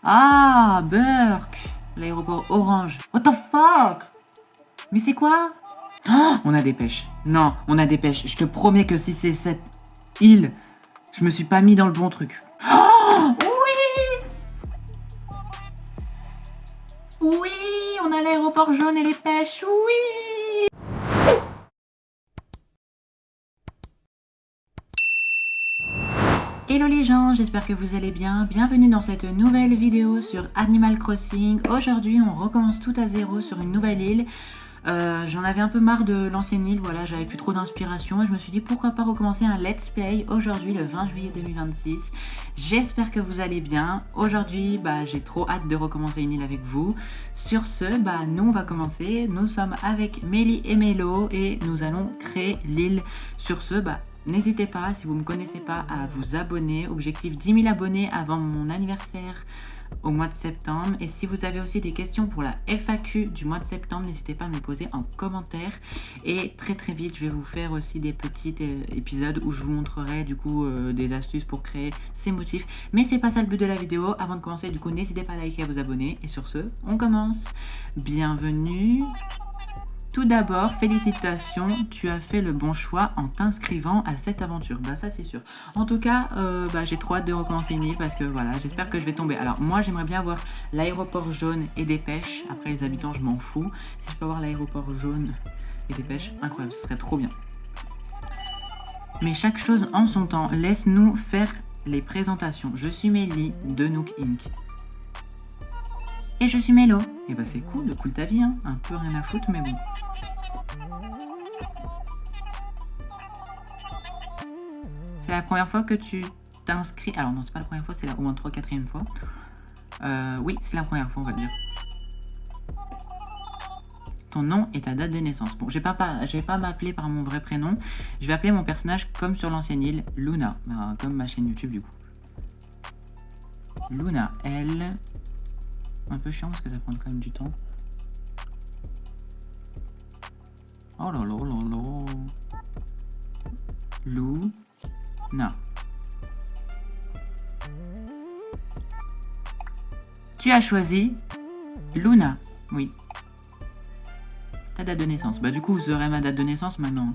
Ah, Burke. L'aéroport orange. What the fuck? Mais c'est quoi? Oh, on a des pêches. Non, on a des pêches. Je te promets que si c'est cette île, je me suis pas mis dans le bon truc. Oh, oui! Oui, on a l'aéroport jaune et les pêches, oui! Hello les gens, j'espère que vous allez bien. Bienvenue dans cette nouvelle vidéo sur Animal Crossing. Aujourd'hui, on recommence tout à zéro sur une nouvelle île. J'en avais un peu marre de l'ancienne île, voilà, j'avais plus trop d'inspiration et je me suis dit pourquoi pas recommencer un let's play aujourd'hui le 20 juillet 2026. J'espère que vous allez bien. Aujourd'hui, j'ai trop hâte de recommencer une île avec vous. Sur ce, nous on va commencer. Nous sommes avec Mélie et Mélo et nous allons créer l'île. Sur ce, n'hésitez pas, si vous ne me connaissez pas, à vous abonner. Objectif 10 000 abonnés avant mon anniversaire au mois de septembre. Et si vous avez aussi des questions pour la FAQ du mois de septembre, n'hésitez pas à me les poser en commentaire. Et très très vite, je vais vous faire aussi des petits épisodes où je vous montrerai du coup des astuces pour créer ces motifs. Mais c'est pas ça le but de la vidéo. Avant de commencer, du coup, n'hésitez pas à liker et à vous abonner. Et sur ce, on commence. Bienvenue. Tout d'abord, félicitations, tu as fait le bon choix en t'inscrivant à cette aventure. Ça c'est sûr. En tout cas, j'ai trop hâte de recommencer une île parce que voilà, j'espère que je vais tomber. Alors moi, j'aimerais bien avoir l'aéroport jaune et des pêches. Après les habitants, je m'en fous. Si je peux avoir l'aéroport jaune et des pêches, incroyable, ce serait trop bien. Mais chaque chose en son temps, laisse-nous faire les présentations. Je suis Mélie de Nook Inc. Et je suis Mélo. Et c'est cool ta vie, hein. Un peu rien à foutre, mais bon. C'est la première fois que tu t'inscris. Alors non, c'est pas la première fois, c'est au moins 3/4e fois. Oui, c'est la première fois, on va dire. Ton nom et ta date de naissance. Bon, je vais pas m'appeler par mon vrai prénom. Je vais appeler mon personnage comme sur l'ancienne île, Luna. Comme ma chaîne YouTube du coup. Luna, elle... Un peu chiant parce que ça prend quand même du temps. Oh là là là là. Luna. Tu as choisi Luna. Oui. Ta date de naissance. Du coup, vous aurez ma date de naissance maintenant.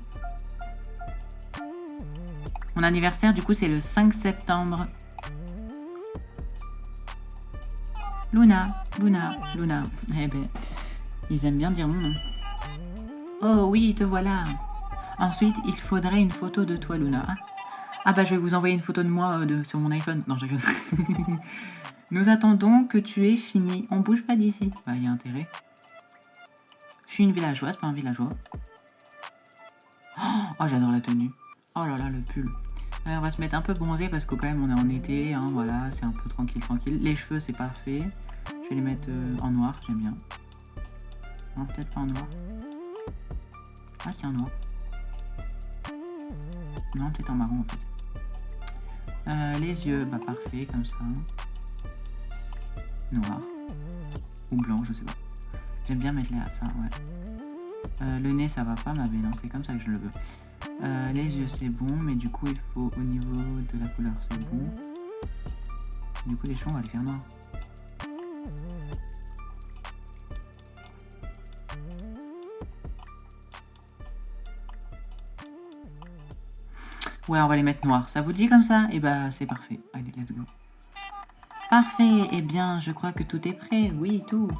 Mon anniversaire, du coup, c'est le 5 septembre. Luna, Luna, Luna. Eh ben, ils aiment bien dire mon nom. Oh oui, te voilà. Ensuite, il faudrait une photo de toi, Luna. Je vais vous envoyer une photo de moi sur mon iPhone. Non, je rigole. Nous attendons que tu aies fini. On bouge pas d'ici. Il y a intérêt. Je suis une villageoise, pas un villageois. Oh, j'adore la tenue. Oh là là, le pull. On va se mettre un peu bronzé parce que quand même on est en été, hein, voilà, c'est un peu tranquille. Les cheveux, c'est parfait. Je vais les mettre en noir, j'aime bien. Non, peut-être pas en noir. Ah, c'est en noir. Non, peut-être en marron en fait. Les yeux, parfait, comme ça. Noir. Ou blanc, je sais pas. J'aime bien mettre ça, ouais. Le nez, ça va pas, mais non, c'est comme ça que je le veux. Les yeux, c'est bon, mais du coup, il faut au niveau de la couleur, c'est bon. Du coup, les cheveux, on va les faire noirs. Ouais, on va les mettre noirs. Ça vous dit comme ça? C'est parfait. Allez, let's go. Parfait. Eh bien, je crois que tout est prêt. Oui, tout.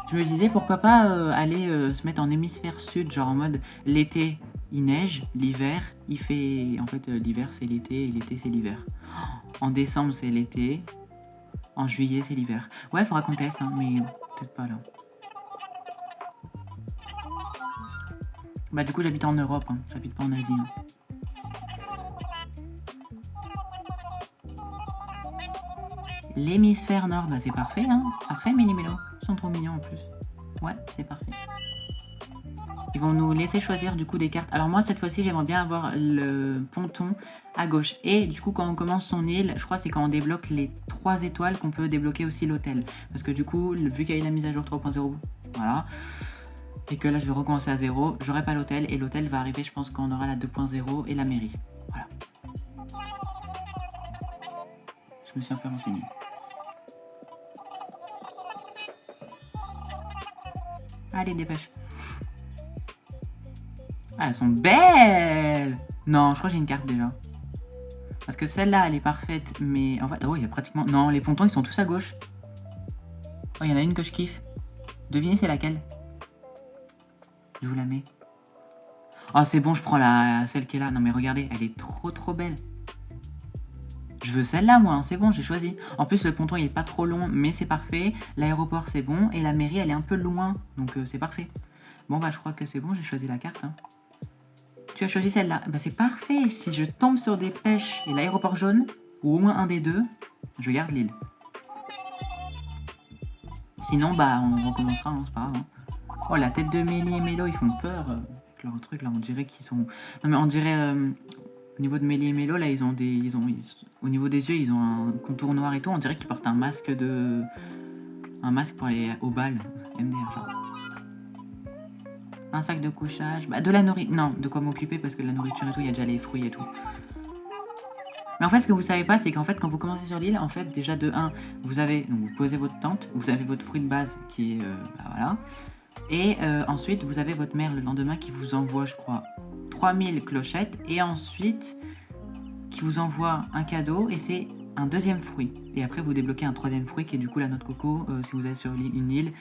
Je me disais pourquoi pas aller se mettre en hémisphère sud, genre en mode l'été il neige, l'hiver il fait... En fait l'hiver c'est l'été et l'été c'est l'hiver. En décembre c'est l'été, en juillet c'est l'hiver. Ouais, faudra qu'on teste, hein, mais peut-être pas là. Du coup j'habite en Europe, hein. J'habite pas en Asie. Hein. L'hémisphère nord, c'est parfait, hein. Parfait, Mini-Mélo. Ils sont trop mignons en plus. Ouais, c'est parfait. Ils vont nous laisser choisir du coup des cartes. Alors moi, cette fois-ci, j'aimerais bien avoir le ponton à gauche. Et du coup, quand on commence son île, je crois que c'est quand on débloque les 3 étoiles qu'on peut débloquer aussi l'hôtel. Parce que du coup, vu qu'il y a eu la mise à jour 3.0, voilà. Et que là, je vais recommencer à 0. J'aurai pas l'hôtel. Et l'hôtel va arriver, je pense, quand on aura la 2.0 et la mairie. Voilà. me suis un peu renseigné. Allez, dépêche. Ah, elles sont belles! Non, je crois que j'ai une carte déjà. Parce que celle-là, elle est parfaite, mais en fait... Oh, il y a pratiquement... Non, les pontons, ils sont tous à gauche. Oh, il y en a une que je kiffe. Devinez, c'est laquelle? Je vous la mets. Oh, c'est bon, je prends celle qui est là. Non, mais regardez, elle est trop belle. Je veux celle-là, moi, hein, c'est bon, j'ai choisi. En plus, le ponton, il est pas trop long, mais c'est parfait. L'aéroport, c'est bon. Et la mairie, elle est un peu loin, donc c'est parfait. Bon, bah, je crois que c'est bon, j'ai choisi la carte. Hein. Tu as choisi celle-là. Bah, c'est parfait. Si je tombe sur des pêches et l'aéroport jaune, ou au moins un des deux, je garde l'île. Sinon, bah, on recommencera, hein, c'est pas grave. Hein. Oh, la tête de Mélie et Mélo, ils font peur. Avec leur truc, là, on dirait qu'ils sont... Non, mais on dirait... au niveau de Mélie et Mélo, là, au niveau des yeux, ils ont un contour noir et tout. On dirait qu'ils portent un masque pour aller au bal. MDR, genre. Un sac de couchage. Bah, de la nourriture. Non, de quoi m'occuper parce que la nourriture et tout, il y a déjà les fruits et tout. Mais en fait, ce que vous savez pas, c'est qu'en fait, quand vous commencez sur l'île, en fait, déjà de 1, donc vous posez votre tente, vous avez votre fruit de base qui est. Bah, voilà. Et ensuite, vous avez votre mère le lendemain qui vous envoie, je crois, 3000 clochettes. Et ensuite, qui vous envoie un cadeau et c'est un deuxième fruit. Et après, vous débloquez un troisième fruit qui est du coup la noix de coco si vous êtes sur une île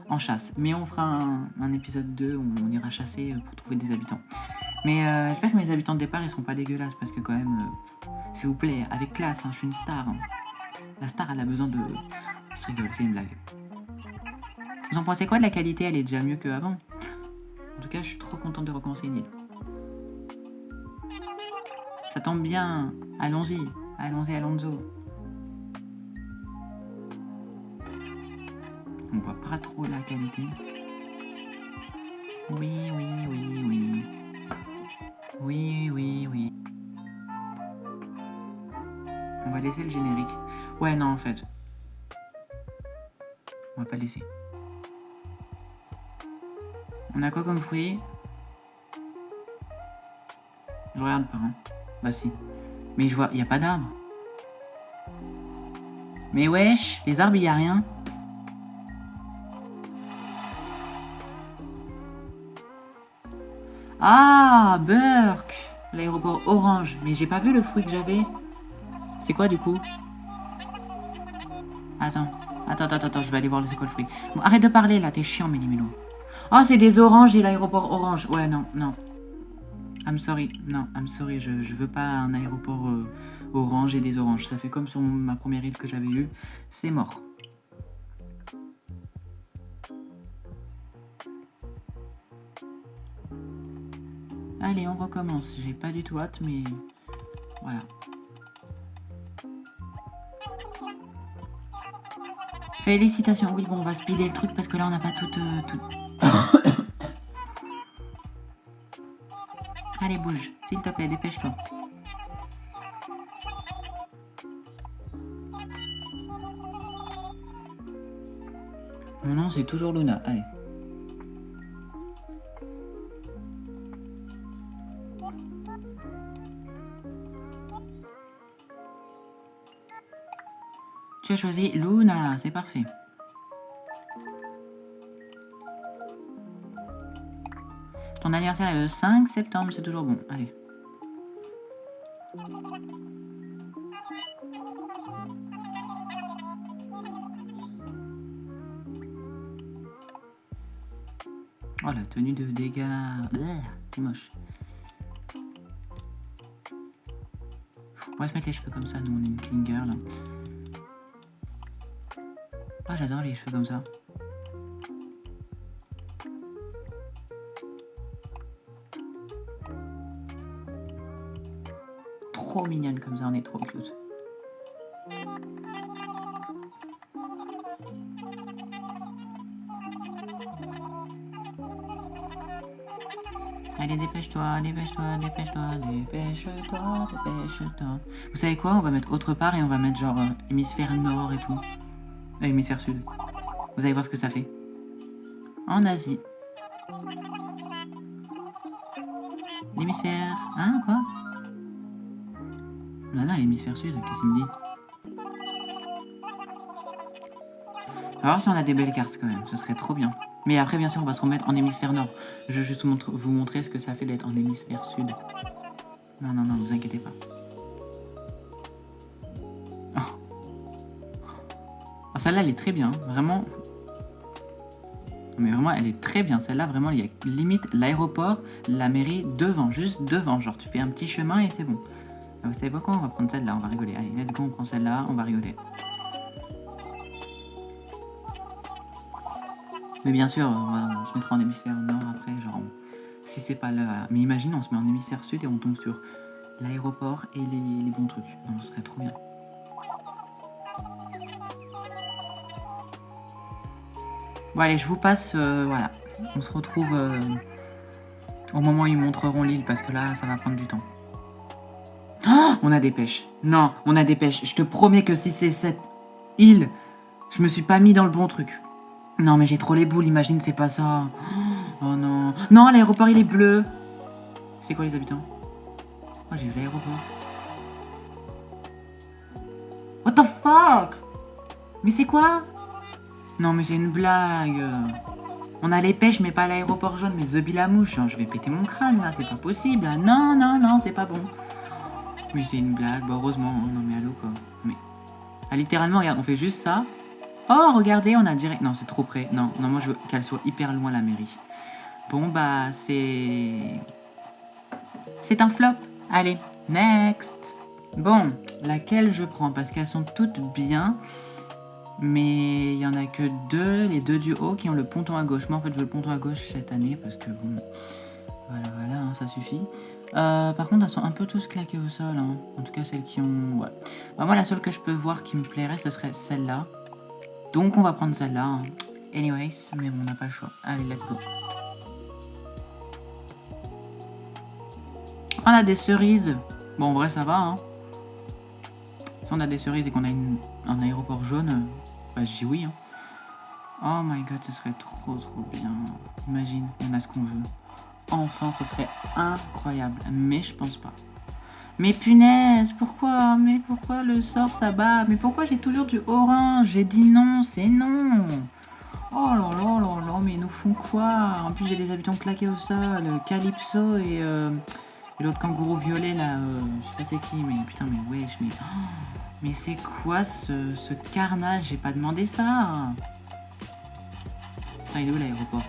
en chasse. Mais on fera un épisode 2 où on ira chasser pour trouver des habitants. Mais j'espère que mes habitants de départ, ils sont pas dégueulasses parce que quand même, s'il vous plaît, avec classe, hein, je suis une star. Hein. La star, elle a besoin de... Je rigole, c'est une blague. Vous en pensez quoi de la qualité? Elle est déjà mieux qu'avant. En tout cas, je suis trop contente de recommencer une île. Ça tombe bien. Allons-y. Allons-y, Alonso. On voit pas trop la qualité. Oui. Oui. On va laisser le générique. Ouais, non, en fait. On va pas le laisser. On a quoi comme fruit? Je regarde pas, hein. Bah si. Mais je vois, y a pas d'arbre. Mais wesh, les arbres, y a rien. Ah, Burke, l'aéroport orange. Mais j'ai pas vu le fruit que j'avais. C'est quoi du coup? Attends, je vais aller voir c'est quoi le fruit. Bon, arrête de parler là, t'es chiant, Mélimelo. Oh, c'est des oranges et l'aéroport orange. Ouais, non. I'm sorry, je veux pas un aéroport orange et des oranges. Ça fait comme sur ma première île que j'avais eue. C'est mort. Allez, on recommence. J'ai pas du tout hâte, mais voilà. Félicitations. Oui, bon, on va speeder le truc parce que là, on n'a pas tout... Allez, bouge. S'il te plaît, dépêche-toi. Mon nom, c'est toujours Luna. Allez. Tu as choisi Luna, c'est parfait. Ton anniversaire est le 5 septembre, c'est toujours bon. Allez. Oh, la tenue de dégâts. C'est moche. On va se mettre les cheveux comme ça, nous on est une clean girl. Ah, j'adore les cheveux comme ça. Trop mignonne comme ça, on est trop cute. Allez, dépêche-toi. Vous savez quoi? On va mettre autre part et on va mettre genre hémisphère nord et tout. Hémisphère sud. Vous allez voir ce que ça fait. En Asie. L'hémisphère... Hein, quoi? Non, l'hémisphère sud, qu'est-ce qu'il me dit? On va voir si on a des belles cartes quand même, ce serait trop bien. Mais après, bien sûr, on va se remettre en hémisphère nord. Je vais juste vous montrer ce que ça fait d'être en hémisphère sud. Non, non, non, vous inquiétez pas. Ah, celle-là, elle est très bien, vraiment. Mais vraiment, elle est très bien. Celle-là, vraiment, il y a limite l'aéroport, la mairie devant, juste devant. Genre, tu fais un petit chemin et c'est bon. Vous savez pas quoi, on va prendre celle-là, on va rigoler. Allez, let's go, on prend celle-là, on va rigoler. Mais bien sûr, on se mettra en hémisphère nord après, genre, si c'est pas là. Mais imagine, on se met en hémisphère sud et on tombe sur l'aéroport et les bons trucs. Non, ce serait trop bien. Bon, allez, je vous passe, voilà. On se retrouve au moment où ils montreront l'île, parce que là, ça va prendre du temps. Oh, on a des pêches. Non, on a des pêches. Je te promets que si c'est cette île, je me suis pas mis dans le bon truc. Non, mais j'ai trop les boules, imagine, c'est pas ça. Oh non. Non, l'aéroport, il est bleu. C'est quoi les habitants? Oh, j'ai vu l'aéroport. What the fuck? Mais c'est quoi? Non, mais c'est une blague. On a les pêches, mais pas l'aéroport jaune. Mais The Bilamouche, genre, je vais péter mon crâne, là. C'est pas possible. Non, non, non, c'est pas bon. Mais c'est une blague. Bon, heureusement. Non, mais allô, quoi. Mais... Ah, littéralement, regarde, on fait juste ça. Oh, regardez, on a direct... Non, c'est trop près. Non, non, moi, je veux qu'elle soit hyper loin, la mairie. Bon, bah, c'est... C'est un flop. Allez, next. Bon, laquelle je prends? Parce qu'elles sont toutes bien. Mais il y en a que deux, les deux du haut, qui ont le ponton à gauche. Moi, en fait, je veux le ponton à gauche cette année, parce que bon... Voilà, voilà, hein, ça suffit. Par contre, elles sont un peu tous claquées au sol. Hein. En tout cas, celles qui ont... Ouais. Bah, moi, la seule que je peux voir qui me plairait, ce serait celle-là. Donc, on va prendre celle-là. Hein. Anyways, mais bon, on n'a pas le choix. Allez, let's go. On a des cerises. Bon, en vrai, ça va. Hein. Si on a des cerises et qu'on a un aéroport jaune, bah, je dis oui. Hein. Oh my god, ce serait trop, trop bien. Imagine, on a ce qu'on veut. Enfin, ce serait incroyable. Mais je pense pas. Mais punaise, pourquoi? Mais pourquoi le sort s'abat? Mais pourquoi j'ai toujours du orange? J'ai dit non, c'est non. Oh là là là là, mais ils nous font quoi? En plus, j'ai des habitants claqués au sol. Calypso et l'autre kangourou violet là. Je sais pas c'est qui, mais putain, mais wesh, mais. Oh, mais c'est quoi ce carnage? J'ai pas demandé ça. Ah, il est où l'aéroport?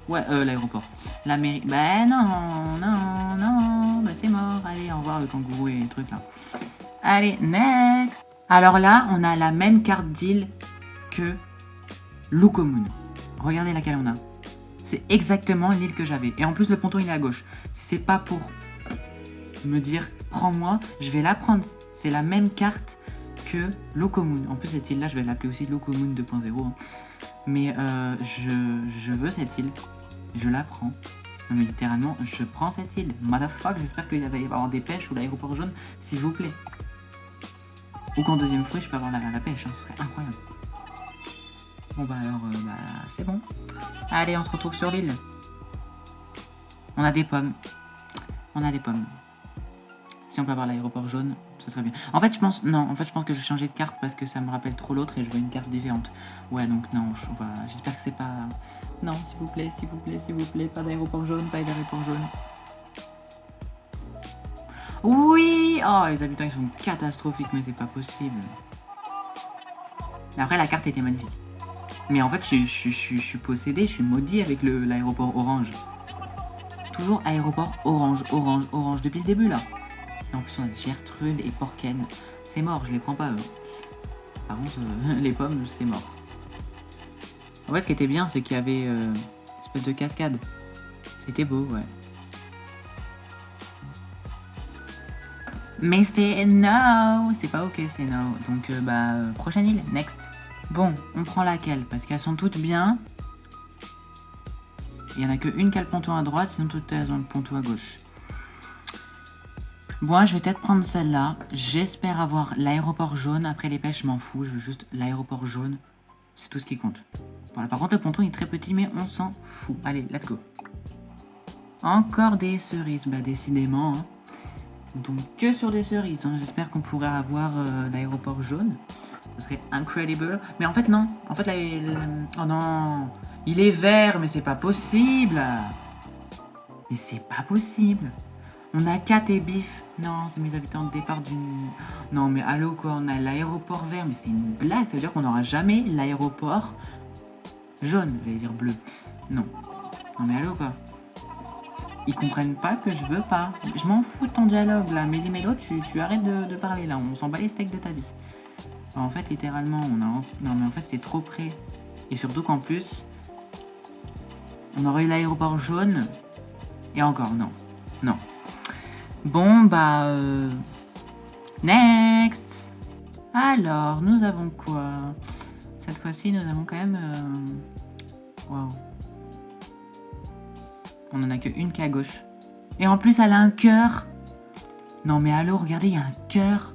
Ouais, l'aéroport. La mairie. Bah non, non, non. Bah c'est mort. Allez, au revoir le kangourou et les trucs là. Allez, next. Alors là, on a la même carte d'île que Lukomun. Regardez laquelle on a. C'est exactement l'île que j'avais. Et en plus, le ponton, il est à gauche. C'est pas pour me dire, prends-moi, je vais la prendre. C'est la même carte que Lukomun. En plus, cette île-là, je vais l'appeler aussi Lukomun 2.0. Hein. Mais je veux cette île. Je la prends. Non mais littéralement, je prends cette île. Motherfuck, j'espère qu'il va y avoir des pêches ou l'aéroport jaune, s'il vous plaît. Ou qu'en deuxième fruit, je peux avoir la pêche, hein, ce serait incroyable. Bon bah alors, c'est bon. Allez, on se retrouve sur l'île. On a des pommes. On a des pommes. Si on peut avoir l'aéroport jaune, ce serait bien. En fait, je pense... Non, en fait, je pense que je vais changer de carte parce que ça me rappelle trop l'autre et je veux une carte différente. Ouais, donc non, j'espère que c'est pas... Non, s'il vous plaît, s'il vous plaît, s'il vous plaît, pas d'aéroport jaune, pas d'aéroport jaune. Oui! Oh, les habitants, ils sont catastrophiques, mais c'est pas possible. Mais après, la carte était magnifique. Mais en fait, je suis possédé, je suis maudit avec l'aéroport orange. Toujours aéroport orange, orange, orange, depuis le début, là. Et en plus, on a Gertrude et Porken. C'est mort, je les prends pas, eux. Par contre, les pommes, c'est mort. En fait, ce qui était bien, c'est qu'il y avait une espèce de cascade. C'était beau, ouais. Mais c'est no, c'est pas ok, c'est no. Donc, prochaine île, next. Bon, on prend laquelle? Parce qu'elles sont toutes bien. Il y en a qu'une qui a le ponton à droite, sinon toutes elles ont le ponton à gauche. Bon, je vais peut-être prendre celle-là. J'espère avoir l'aéroport jaune. Après les pêches, je m'en fous. Je veux juste l'aéroport jaune. C'est tout ce qui compte. Voilà, par contre, le ponton est très petit, mais on s'en fout. Allez, let's go. Encore des cerises, bah décidément. Hein. Donc, que sur des cerises. Hein. J'espère qu'on pourra avoir l'aéroport jaune. Ce serait incredible. Mais en fait, non. En fait, là, oh non. Il est vert, mais c'est pas possible. Mais c'est pas possible. On a Kat et Biff. Non, c'est mes habitants de départ du... Non, mais allô, quoi. On a l'aéroport vert, mais c'est une blague. Ça veut dire qu'on n'aura jamais l'aéroport jaune. J'allais dire bleu. Non. Non, mais allô, quoi. Ils comprennent pas que je veux pas. Je m'en fous de ton dialogue, là. Méli-Mélo, tu arrêtes de parler, là. On s'en bat les steaks de ta vie. En fait, littéralement, on a... Non, mais en fait, c'est trop près. Et surtout qu'en plus, on aurait eu l'aéroport jaune. Et encore, non. Non. Bon, bah... Next. Alors, nous avons quoi? Cette fois-ci, nous avons quand même... Waouh. On en a qu'une qui est à gauche. Et en plus, elle a un cœur. Non, mais allô, regardez, il y a un cœur.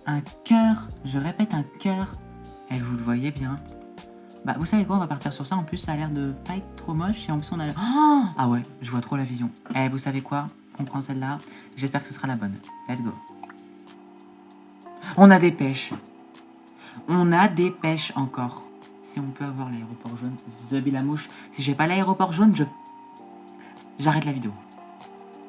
Un cœur. Je répète, un cœur. Et vous le voyez bien. Bah, vous savez quoi, on va partir sur ça. En plus, ça a l'air de pas être trop moche. Et en plus, on a... Oh, ah ouais, je vois trop la vision. Eh, vous savez quoi? On prend celle-là. J'espère que ce sera la bonne. Let's go. On a des pêches. On a des pêches encore. Si on peut avoir l'aéroport jaune. Zabilamouche. Si j'ai pas l'aéroport jaune, j'arrête la vidéo.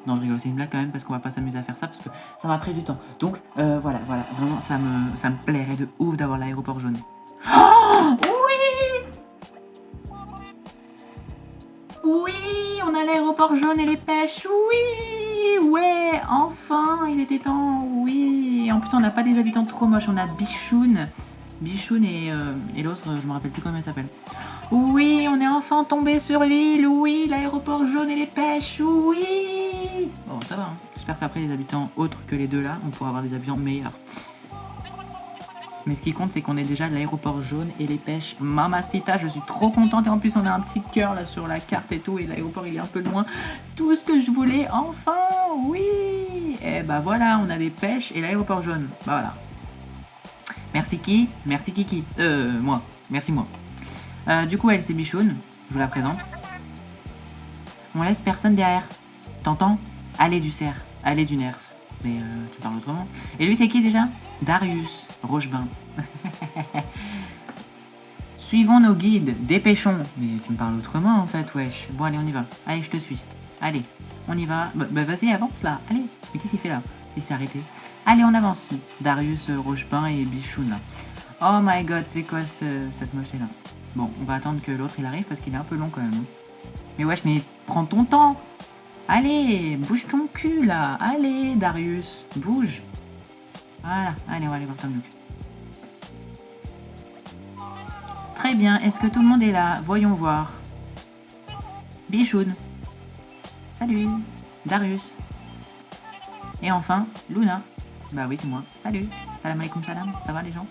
Non, je rigole, c'est une blague quand même parce qu'on va pas s'amuser à faire ça parce que ça m'a pris du temps. Donc, voilà. Vraiment, ça me plairait de ouf d'avoir l'aéroport jaune. Oh, oui! Oui, on a l'aéroport jaune et les pêches. Oui, ouais, enfin, il était temps. Oui, et en plus, on n'a pas des habitants trop moches. On a Bichoun. Bichoun et l'autre, je me rappelle plus comment elle s'appelle. Oui, on est enfin tombé sur l'île. Oui, l'aéroport jaune et les pêches. Oui. Bon, ça va. Hein. J'espère qu'après, les habitants autres que les deux là, on pourra avoir des habitants meilleurs. Mais ce qui compte, c'est qu'on ait déjà l'aéroport jaune et les pêches. Mamacita, je suis trop contente. Et en plus, on a un petit cœur là sur la carte et tout. Et l'aéroport, il est un peu loin. Tout ce que je voulais, enfin. Oui. Et bah voilà, on a des pêches et l'aéroport jaune. Bah voilà. Merci qui? Merci Kiki. Moi. Merci moi. Du coup, elle, c'est Bichoun. Je vous la présente. On laisse personne derrière. T'entends? Allez du cerf. Allez du Ners. Mais tu parles autrement. Et lui, c'est qui déjà? Darius Rochebain. Suivons nos guides. Dépêchons. Mais tu me parles autrement, en fait, wesh. Bon, allez, on y va. Allez, je te suis. Allez, on y va. Bah vas-y, avance, là. Allez. Mais qu'est-ce qu'il fait, là? Il s'est arrêté. Allez, on avance. Darius Rochebain et Bichoun, là. Oh my god, c'est quoi cette mochée, là? Bon, on va attendre que l'autre il arrive parce qu'il est un peu long quand même. Mais wesh, mais prends ton temps. Allez, bouge ton cul là. Allez, Darius, bouge. Voilà, allez, on va aller voir Tom Nook. Très bien, est-ce que tout le monde est là? Voyons voir. Bichoun. Salut. Darius. Et enfin, Luna. Bah oui, c'est moi. Salut. Salam alaikum salam. Ça va les gens?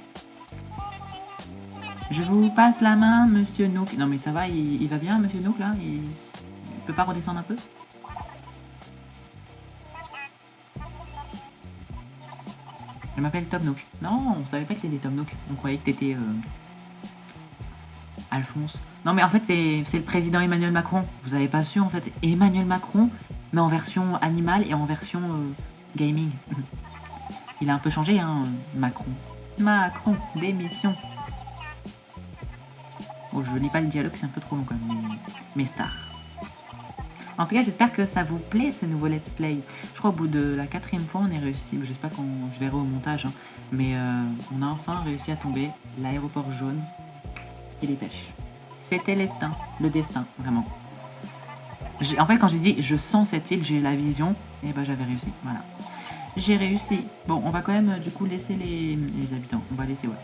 Je vous passe la main, Monsieur Nook. Non mais ça va, il va bien, Monsieur Nook, là? Il peut pas redescendre un peu? Je m'appelle Tom Nook. Non, on savait pas que t'étais Tom Nook. On croyait que t'étais... Alphonse. Non mais en fait, c'est le président Emmanuel Macron. Vous avez pas su, en fait. Emmanuel Macron, mais en version animale et en version gaming. Il a un peu changé, hein, Macron. Macron, démission. Oh, je lis pas le dialogue, c'est un peu trop long quand même, mais stars. En tout cas, j'espère que ça vous plaît ce nouveau let's play. Je crois au bout de la 4e fois, on est réussi. J'espère qu'on je verrai au montage, hein. Mais on a enfin réussi à tomber l'aéroport jaune et les pêches. C'était l'estin, le destin, vraiment. En fait, quand j'ai dit je sens cette île, j'ai eu la vision, et bah j'avais réussi. Voilà, j'ai réussi. Bon, on va quand même du coup laisser les habitants. On va laisser, ouais.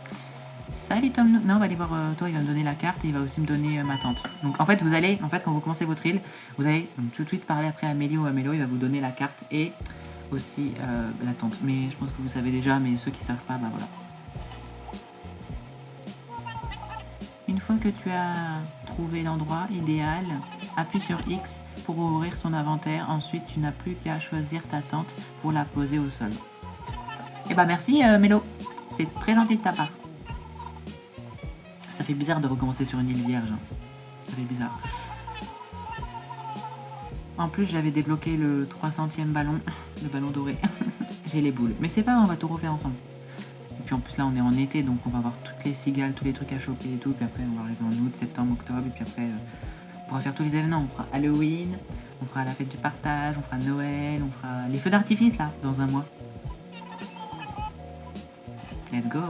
Salut Tom. Non, on va aller voir toi, il va me donner la carte et il va aussi me donner ma tante. Donc en fait, vous allez, quand vous commencez votre île, vous allez donc, tout de suite parler après à Mélie ou à Mélo, il va vous donner la carte et aussi la tante. Mais je pense que vous savez déjà, mais ceux qui savent pas, bah voilà. Une fois que tu as trouvé l'endroit idéal, appuie sur X pour ouvrir ton inventaire. Ensuite, tu n'as plus qu'à choisir ta tente pour la poser au sol. Et bah merci Mélo, c'est très gentil de ta part. Ça fait bizarre de recommencer sur une île vierge. Hein. Ça fait bizarre. En plus, j'avais débloqué le 300e ballon. Le ballon doré. J'ai les boules. Mais c'est pas grave, on va tout refaire ensemble. Et puis en plus là on est en été, donc on va avoir toutes les cigales, tous les trucs à choper et tout. Puis après on va arriver en août, septembre, octobre. Et puis après on pourra faire tous les événements. On fera Halloween, on fera la fête du partage, on fera Noël, on fera les feux d'artifice là, dans un mois. Let's go.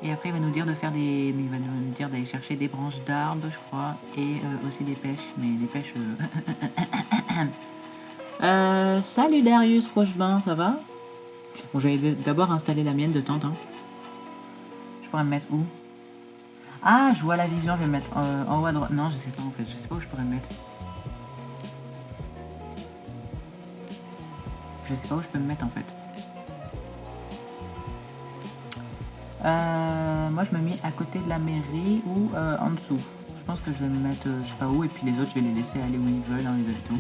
Et après il va nous dire de faire des... Il va nous dire d'aller chercher des branches d'arbres, je crois. Et aussi des pêches. Mais des pêches... salut Darius Rochebain, ça va? Bon, je vais d'abord installer la mienne de tente. Hein. Je pourrais me mettre où? Ah, je vois la vision, je vais me mettre en haut à droite. Non, je sais pas en fait, je sais pas où je pourrais me mettre. Je sais pas où je peux me mettre en fait. Moi je me mets à côté de la mairie ou en dessous. Je pense que je vais me mettre je sais pas où et puis les autres je vais les laisser aller où ils veulent, hein, les habitants.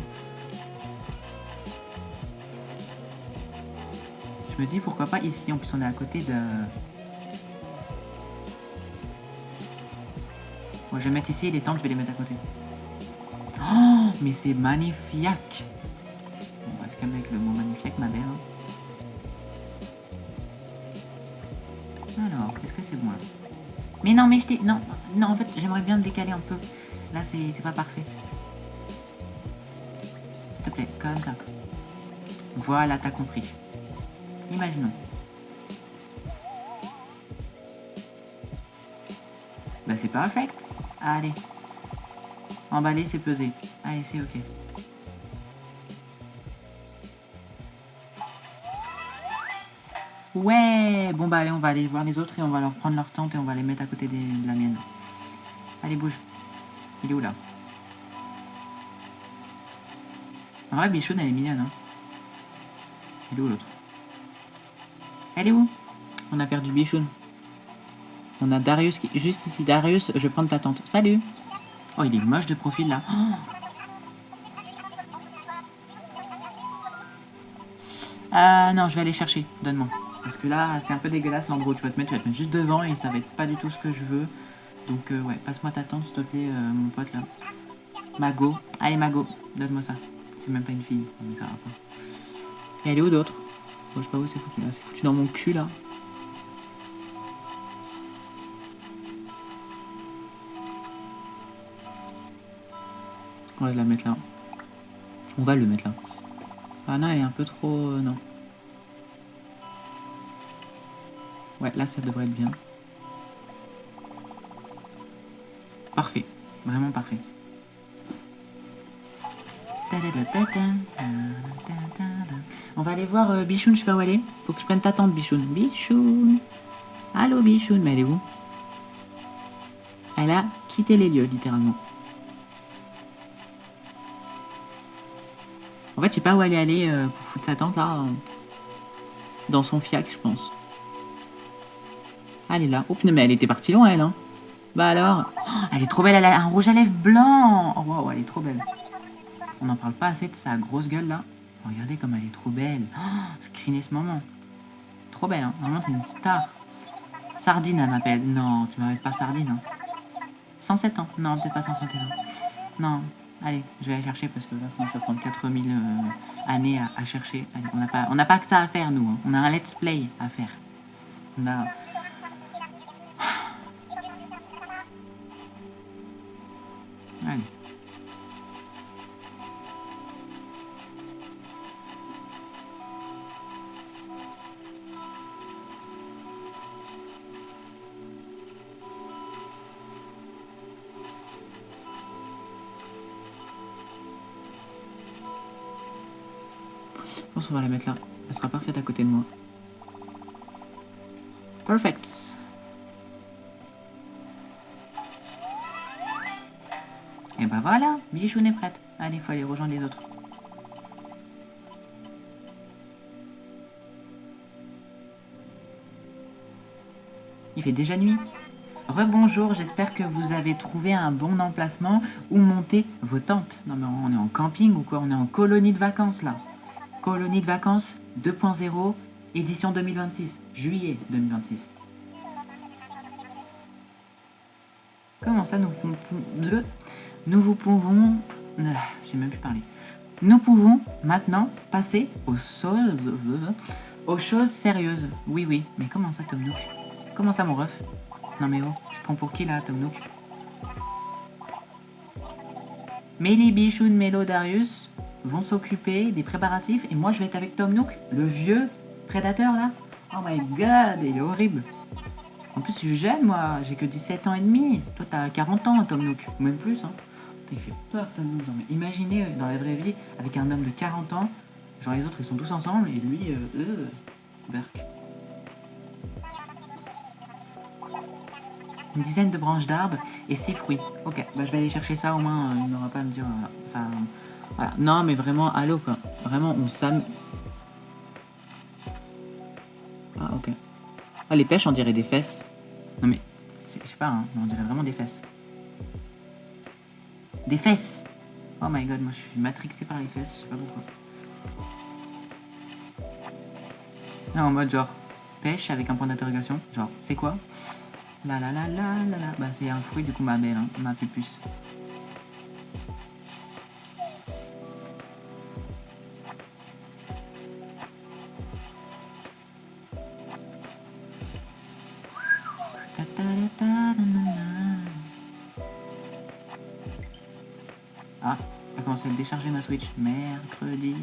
Je me dis pourquoi pas ici, en plus on est à côté de... Bon, je vais mettre ici les tentes, je vais les mettre à côté. Oh, mais c'est magnifique. On va se calmer avec le mot magnifique, ma belle. Alors, est-ce que c'est bon là? Mais non, mais je t'ai... Non, non, en fait, j'aimerais bien me décaler un peu. Là, c'est pas parfait. S'il te plaît, comme ça. Voilà, t'as compris. Imaginons. Bah, c'est perfect. Allez. Emballer, c'est peser. Allez, c'est ok. Ouais, bon bah allez, on va aller voir les autres et on va leur prendre leur tente et on va les mettre à côté de la mienne. Allez, bouge. Il est où là? En vrai, Bichoun, elle est mignonne, hein. Elle est où l'autre? Elle est où? On a perdu Bichoun. On a Darius qui... Juste ici, Darius, je vais prendre ta tente. Salut. Oh, il est moche de profil là. Non, je vais aller chercher. Donne-moi. Parce que là, c'est un peu dégueulasse l'endroit où tu vas te mettre juste devant et ça va être pas du tout ce que je veux. Donc, ouais, passe-moi ta tente, s'il te plaît, mon pote là. Mago. Allez, Mago, donne-moi ça. C'est même pas une fille. Mais ça va pas. Et elle est où d'autre? Je sais pas où c'est foutu là. C'est foutu dans mon cul là. On va la mettre là. On va le mettre là. Ah non, elle est un peu trop... non. Ouais, là, ça devrait être bien. Parfait. Vraiment parfait. On va aller voir Bichoun, je sais pas où elle est. Faut que je prenne ta tante, Bichoun. Bichoun. Allô, Bichoun. Mais elle est où? Elle a quitté les lieux, littéralement. En fait, je sais pas où elle est allée pour foutre sa tante, là. Dans son fiac, je pense. Ah, elle est là. Oh, mais elle était partie loin, elle, hein. Bah alors. Oh, elle est trop belle, elle a un rouge à lèvres blanc. Oh, waouh, elle est trop belle. On n'en parle pas assez de sa grosse gueule, là. Oh, regardez comme elle est trop belle. Oh, screener ce moment. Trop belle, hein. Vraiment, c'est une star. Sardine, elle m'appelle. Non, tu m'appelles pas Sardine, hein. 107 ans. Non, peut-être pas 107 ans. Non. Allez, je vais aller chercher parce que là, ça va prendre 4000 années à chercher. Allez, on n'a pas que ça à faire, nous. Hein. On a un let's play à faire. On a... Allez. Je pense qu'on va la mettre là. Elle sera parfaite à côté de moi. Perfect. Et bah voilà, Bichoun est prête. Allez, il faut aller rejoindre les autres. Il fait déjà nuit. Rebonjour, j'espère que vous avez trouvé un bon emplacement où monter vos tentes. Non mais on est en camping ou quoi? On est en colonie de vacances là. Colonie de vacances 2.0, édition 2026, juillet 2026. Comment ça, nous vous pouvons... J'ai même plus parlé. Nous pouvons maintenant passer aux choses sérieuses. Oui, oui. Mais comment ça, Tom Nook? Comment ça, mon ref? Non mais oh, je prends pour qui là, Tom Nook? Mélie, Bichoun, Mélo, Darius vont s'occuper des préparatifs et moi je vais être avec Tom Nook, le vieux prédateur là. Oh my god, il est horrible. En plus, je suis jeune, moi, j'ai que 17 ans et demi. Toi, t'as 40 ans, Tom Nook, ou même plus. Hein. Putain, il fait peur, Tom Nook. Genre, mais imaginez dans la vraie vie, avec un homme de 40 ans, genre les autres, ils sont tous ensemble, et lui, Berk. Une dizaine de branches d'arbres et 6 fruits. Ok, bah je vais aller chercher ça, au moins, il n'aura pas à me dire ça. Voilà. Non, mais vraiment, allô, quoi. Vraiment, on s'am... Ah, ok. Ah, les pêches, on dirait des fesses. Non, mais, je sais pas, hein, mais on dirait vraiment des fesses. Des fesses! Oh my god, moi je suis matrixé par les fesses, je sais pas pourquoi. Non, en mode genre, pêche avec un point d'interrogation. Genre, c'est quoi? La la la la la la. Bah, c'est un fruit, du coup, ma belle, hein, ma pupuce. Ah, elle commence à décharger ma Switch. Mercredi.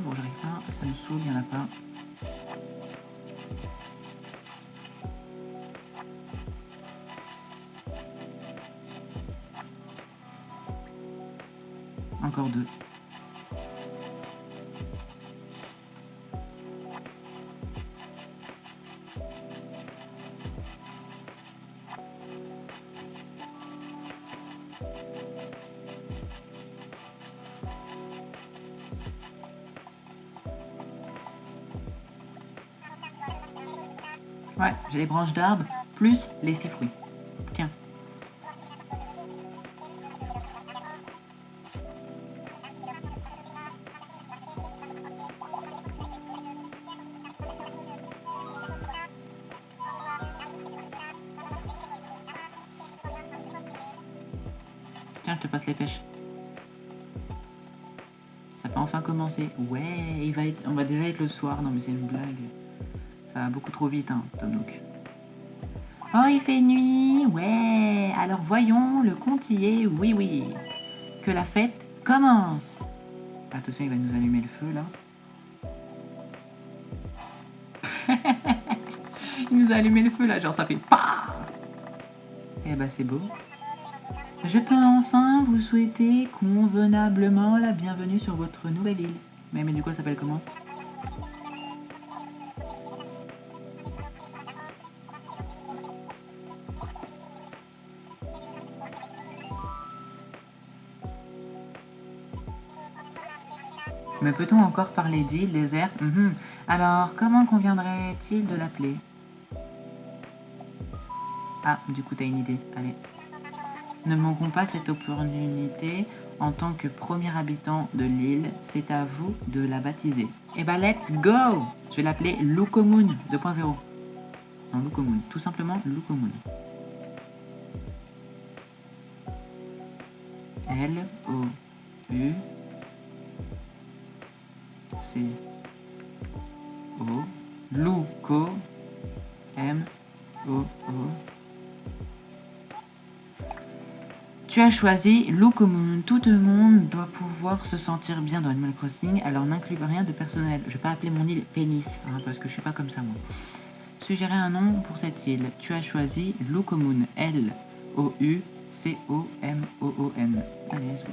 Bon, j'arrive pas, ça me saoule, il n'y en a pas. Encore 2. Ouais, j'ai les branches d'arbres, plus les 6 fruits. Tiens. Tiens, je te passe les pêches. Ça peut enfin commencer. Ouais, on va déjà être le soir. Non, mais c'est une blague. Ça va beaucoup trop vite, hein, Tom Nook. Oh, il fait nuit. Ouais. Alors voyons, le compte y est. Oui, oui. Que la fête commence. Attention, il va nous allumer le feu, là. Il nous a allumé le feu, là. Genre, ça fait PAH. Eh ben, c'est beau. Je peux enfin vous souhaiter convenablement la bienvenue sur votre nouvelle île. Mais du coup, elle s'appelle comment? Mais peut-on encore parler d'île déserte? Alors, comment conviendrait-il de l'appeler? Ah, du coup, t'as une idée. Allez. Ne manquons pas cette opportunité. En tant que premier habitant de l'île, c'est à vous de la baptiser. Eh ben, let's go! Je vais l'appeler Lukomoon 2.0. Non, Lukomoon. Tout simplement Lukomoon. L-O-U C-O Luko M-O-O. Tu as choisi Lukomoon. Tout le monde doit pouvoir se sentir bien dans Animal Crossing, alors n'inclus rien de personnel. Je vais pas appeler mon île Pénis, hein, parce que je suis pas comme ça moi. Suggérer un nom pour cette île. Tu as choisi Lukomoon. L-O-U-C-O-M-O-O-N. Allez, let's go.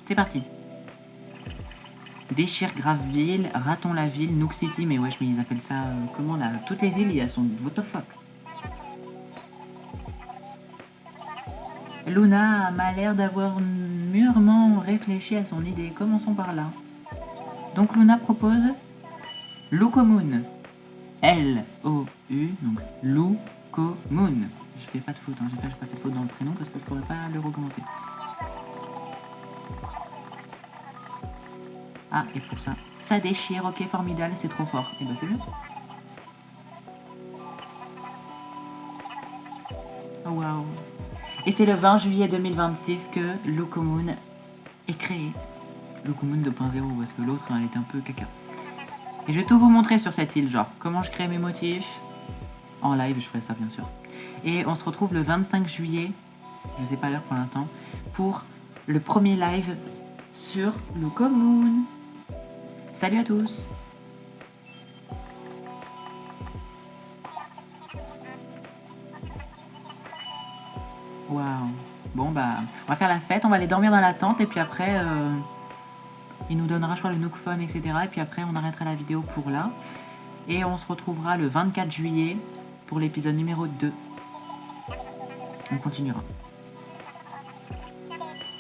C'est parti. Déchire Graveville, Raton la ville, Nook City, mais wesh, mais ils appellent ça comment là? Toutes les îles, elles sont what the fuck. Luna m'a l'air d'avoir mûrement réfléchi à son idée. Commençons par là. Donc Luna propose Lukomoon. L-O-U, donc Lukomoon. Je fais pas de faute, hein. J'ai pas fait de faute dans le prénom parce que je pourrais pas le recommencer. Ah, et pour ça, ça déchire, ok, formidable, c'est trop fort. Et bah c'est bien. Oh, waouh. Et c'est le 20 juillet 2026 que Locomoon est créé. Locomoon 2.0, parce que l'autre, elle était un peu caca. Et je vais tout vous montrer sur cette île, genre comment je crée mes motifs. En live, je ferai ça bien sûr. Et on se retrouve le 25 juillet, je sais pas l'heure pour l'instant, pour le premier live sur Locomoon. Salut à tous. Waouh. Bon bah, on va faire la fête, on va aller dormir dans la tente et puis après, il nous donnera je crois le Nook Phone, etc. Et puis après, on arrêtera la vidéo pour là. Et on se retrouvera le 24 juillet pour l'épisode numéro 2. On continuera.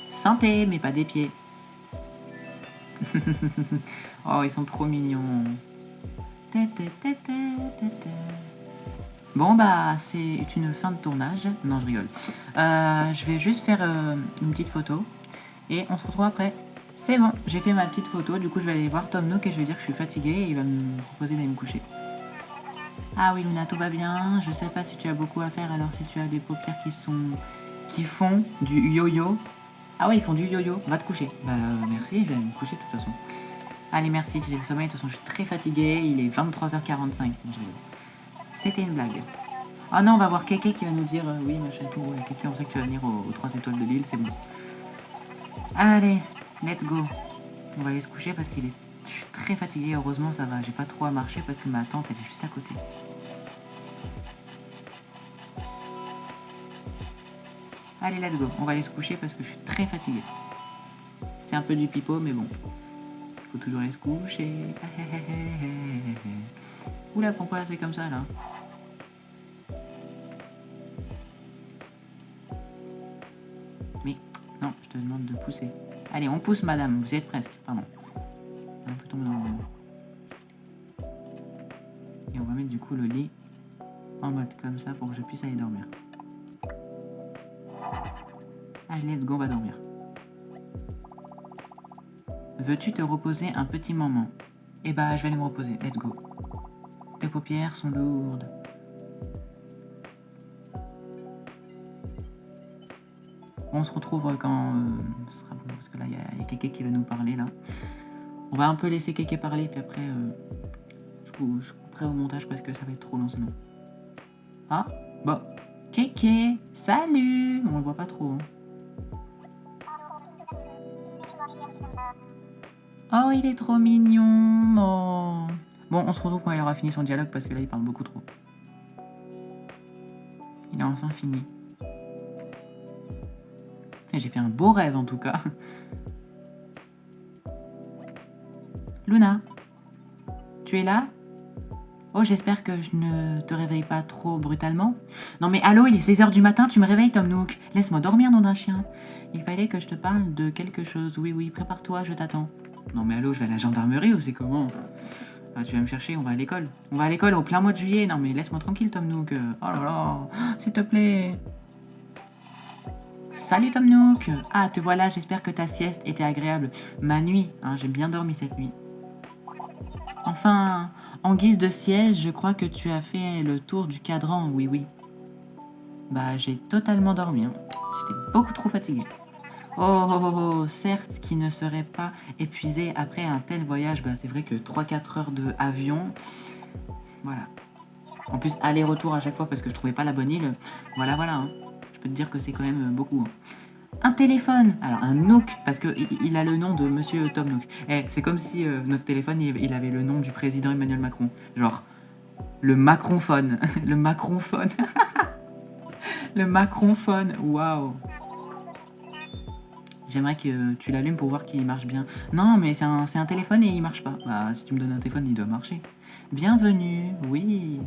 Santé, mais pas des pieds. Oh, ils sont trop mignons. Bon, bah, c'est une fin de tournage. Non, je rigole. Je vais juste faire une petite photo. Et on se retrouve après. C'est bon, j'ai fait ma petite photo. Du coup, je vais aller voir Tom Nook et je vais dire que je suis fatiguée. Et il va me proposer d'aller me coucher. Ah oui, Luna, tout va bien. Je sais pas si tu as beaucoup à faire. Alors, si tu as des paupières qui font du yo-yo. Ah ouais, ils font du yo-yo. Va te coucher. Bah, merci, je vais aller me coucher de toute façon. Allez, merci, j'ai le sommeil. De toute façon, je suis très fatiguée. Il est 23h45. C'était une blague. Oh non, on va voir Kéké qui va nous dire oui, machin tout. Ouais, Kéké, on sait que tu vas venir aux 3 étoiles de l'île, c'est bon. Allez, let's go. On va aller se coucher parce qu'il est... Je suis très fatiguée, heureusement ça va. J'ai pas trop à marcher parce que ma tante elle est juste à côté. Allez, let's go. On va aller se coucher parce que je suis très fatiguée. C'est un peu du pipeau, mais bon. Faut toujours aller se coucher. Oula, pourquoi c'est comme ça là? Mais non, je te demande de pousser. Allez, on pousse madame, vous y êtes presque, pardon. Un peu tombé dans le même. Et on va mettre du coup le lit en mode comme ça pour que je puisse aller dormir. Allez, let's go, on va dormir. Veux-tu te reposer un petit moment? Eh bah, je vais aller me reposer, let's go. Tes paupières sont lourdes. On se retrouve quand ce sera bon, parce que là, il y a Kéké qui va nous parler, là. On va un peu laisser Kéké parler, puis après, je couperai au montage parce que ça va être trop long sinon. Ah, bon. Kéké, salut! On le voit pas trop. Oh, il est trop mignon. Oh. Bon, on se retrouve quand il aura fini son dialogue parce que là, il parle beaucoup trop. Il a enfin fini. Et j'ai fait un beau rêve en tout cas. Luna, tu es là? Oh, j'espère que je ne te réveille pas trop brutalement. Non mais allô, il est 16h du matin, tu me réveilles Tom Nook. Laisse-moi dormir, nom d'un chien. Il fallait que je te parle de quelque chose. Oui, oui, prépare-toi, je t'attends. Non mais allô, je vais à la gendarmerie ou c'est comment? Ah, tu vas me chercher, on va à l'école. On va à l'école au plein mois de juillet. Non mais laisse-moi tranquille Tom Nook. Oh là là, s'il te plaît. Salut Tom Nook. Ah, te voilà, j'espère que ta sieste était agréable. Ma nuit, hein, j'ai bien dormi cette nuit. Enfin, en guise de sieste, je crois que tu as fait le tour du cadran, oui, oui. Bah, j'ai totalement dormi, hein. J'étais beaucoup trop fatiguée. Oh, oh, oh, oh, certes, qui ne serait pas épuisé après un tel voyage, bah, c'est vrai que 3-4 heures de avion, voilà. En plus, aller-retour à chaque fois parce que je trouvais pas la bonne île, voilà, voilà, hein. Je peux te dire que c'est quand même beaucoup, hein. Un téléphone. Alors un Nook, parce qu'il a le nom de Monsieur Tom Nook. Eh, c'est comme si notre téléphone, il avait le nom du président Emmanuel Macron. Genre, le Macronphone. Le Macronphone. Le Macronphone. Waouh. J'aimerais que tu l'allumes pour voir qu'il marche bien. Non, mais c'est un téléphone et il marche pas. Bah, si tu me donnes un téléphone, il doit marcher. Bienvenue. Oui.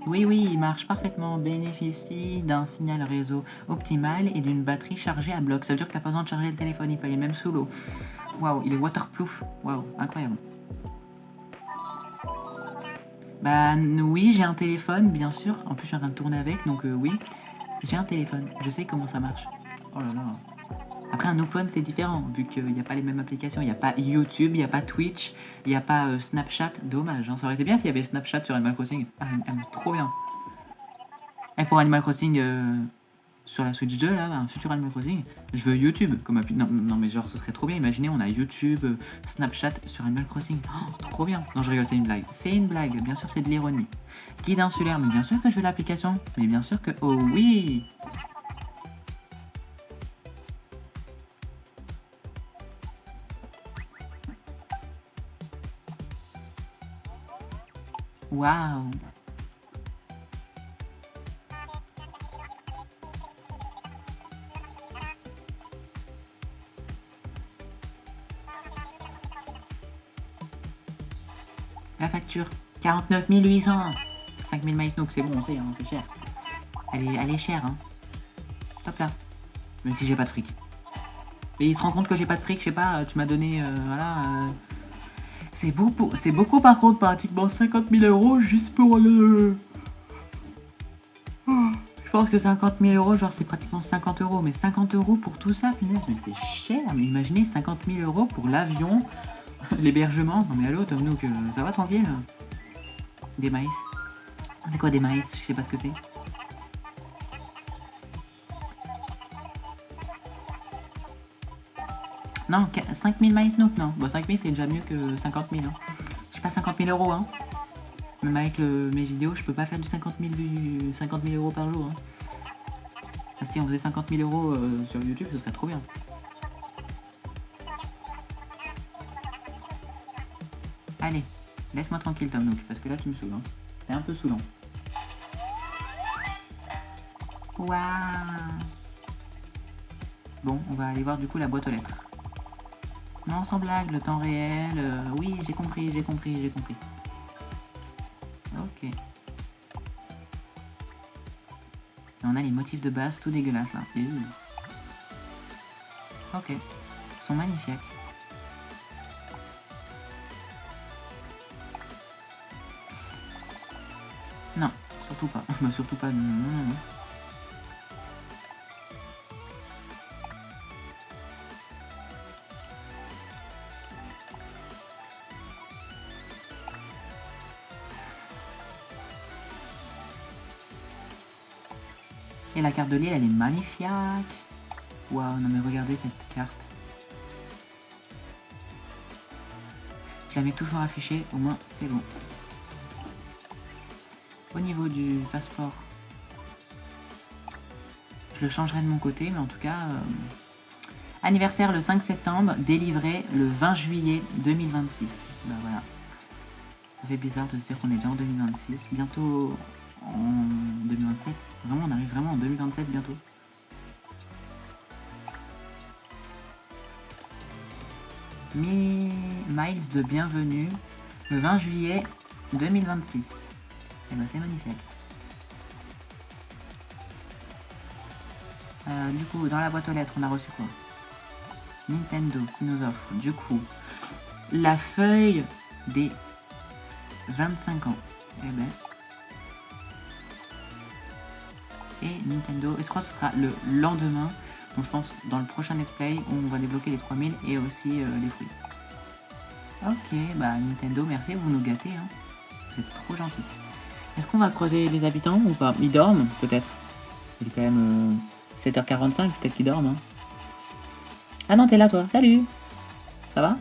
Oui, oui, il marche parfaitement. Bénéficie d'un signal réseau optimal et d'une batterie chargée à bloc. Ça veut dire que t'as pas besoin de charger le téléphone, il peut aller même sous l'eau. Waouh, il est waterproof. Waouh, incroyable. Bah oui, j'ai un téléphone, bien sûr. En plus, je suis en train de tourner avec, donc oui, j'ai un téléphone. Je sais comment ça marche. Oh là là. Après, un phone, c'est différent, vu qu'il n'y a pas les mêmes applications. Il n'y a pas YouTube, il n'y a pas Twitch, il n'y a pas Snapchat. Dommage, hein. Ça aurait été bien s'il y avait Snapchat sur Animal Crossing. Ah, trop bien. Et pour Animal Crossing sur la Switch 2, là, un futur Animal Crossing, je veux YouTube comme appli. Non, non, mais genre, ce serait trop bien. Imaginez, on a YouTube, Snapchat sur Animal Crossing. Oh, trop bien. Non, je rigole, c'est une blague. C'est une blague, bien sûr, c'est de l'ironie. Guide insulaire, mais bien sûr que je veux l'application. Mais bien sûr que... Oh oui. Waouh. La facture, 49 800. 5000 maïs nook, c'est bon, on sait, hein, c'est cher. Elle est chère, hein. Hop là. Même si j'ai pas de fric. Mais il se rend compte que j'ai pas de fric, je sais pas, tu m'as donné, voilà... C'est beaucoup par contre, pratiquement 50 000 euros juste pour le... Je pense que 50 000 euros, genre c'est pratiquement 50 euros. Mais 50 euros pour tout ça, punaise, mais c'est cher. Mais imaginez 50 000 euros pour l'avion, l'hébergement. Non mais allô, Tom Nook, ça va tranquille? Des maïs. C'est quoi des maïs? Je sais pas ce que c'est. Non, 5 000 maïs Nook, non. Bon, 5 000 c'est déjà mieux que 50 000. Hein. Je sais pas 50 000 euros, hein. Même avec mes vidéos, je peux pas faire du 50 000 euros par jour. Hein. Ah, si on faisait 50 000 euros sur YouTube, ce serait trop bien. Allez, laisse-moi tranquille, Tom Nook, parce que là, tu me saoules. Hein. T'es un peu saoulant. Waouh. Bon, on va aller voir du coup la boîte aux lettres. Non, sans blague, le temps réel. Oui, j'ai compris. Ok. Et on a les motifs de base tout dégueulasses là. Ok. Ils sont magnifiques. Non, surtout pas. Bah surtout pas. Non. Et la carte de l'île, elle est magnifique. Waouh, non mais regardez cette carte. Je la mets toujours affichée, au moins c'est bon. Au niveau du passeport, je le changerai de mon côté, mais en tout cas... Anniversaire le 5 septembre, délivré le 20 juillet 2026. Bah voilà. Ça fait bizarre de dire qu'on est déjà en 2026, bientôt en 2027. Vraiment, on arrive vraiment en 2027 bientôt. Miles de bienvenue le 20 juillet 2026. Et bah c'est magnifique. Du coup, dans la boîte aux lettres, on a reçu quoi? Nintendo qui nous offre du coup la feuille des 25 ans. Eh ben. Et Nintendo, et je crois que ce sera le lendemain. Donc je pense dans le prochain let's play on va débloquer les 3000 et aussi les fruits. Ok, bah Nintendo, merci, vous nous gâtez. Hein. Vous êtes trop gentil. Est-ce qu'on va croiser les habitants ou pas? Ils dorment peut-être. Il est quand même 7h45, peut-être qu'ils dorment. Hein. Ah non, t'es là toi, salut. Ça va?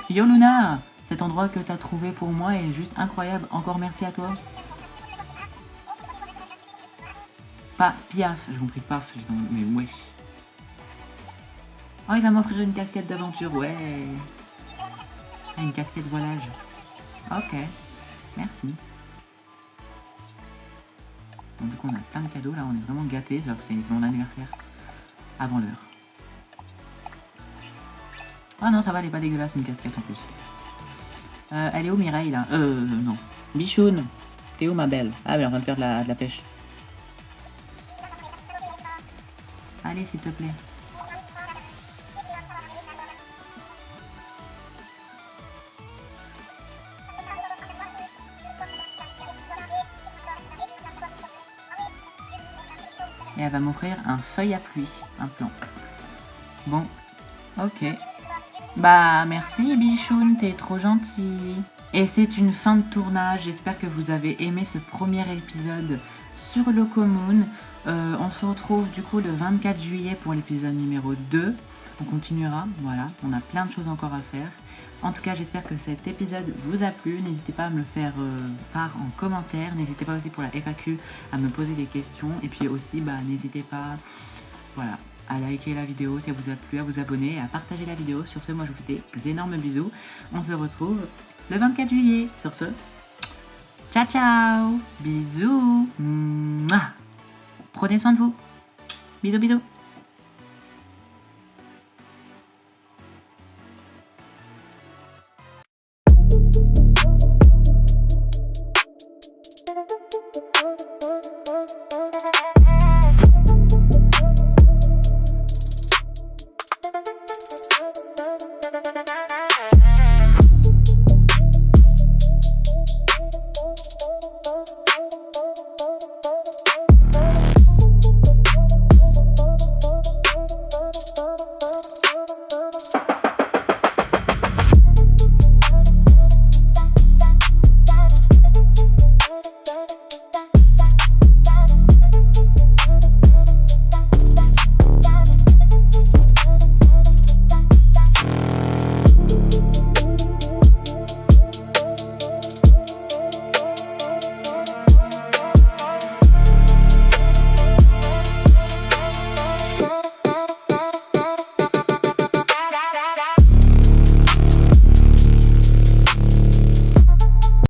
Yo Luna, cet endroit que t'as trouvé pour moi est juste incroyable, encore merci à toi. Pas Piaf, j'ai compris Paf, mais wesh. Oh, il va m'offrir une casquette d'aventure, ouais. Ah, une casquette voilage. Ok, merci. Donc du coup on a plein de cadeaux, là on est vraiment gâtés, c'est mon anniversaire. Avant l'heure. Ah non, ça va, elle est pas dégueulasse, une casquette en plus. Elle est où Mireille là? Non. Bichoun, t'es où ma belle? Ah, elle est en train de faire de la pêche. Allez, s'il te plaît. et elle va m'offrir un feuille à pluie, un plan. Bon, ok. Bah merci Bichoun, t'es trop gentil. Et c'est une fin de tournage, j'espère que vous avez aimé ce premier épisode sur Locomoon. On se retrouve du coup le 24 juillet pour l'épisode numéro 2. On continuera, voilà, on a plein de choses encore à faire. En tout cas, j'espère que cet épisode vous a plu. N'hésitez pas à me le faire part en commentaire. N'hésitez pas aussi pour la FAQ à me poser des questions. Et puis aussi, n'hésitez pas voilà, à liker la vidéo si elle vous a plu, à vous abonner et à partager la vidéo. Sur ce, moi je vous fais des énormes bisous. On se retrouve le 24 juillet. Sur ce, ciao ciao, bisous. Mouah. Prenez soin de vous. Bisous bisous.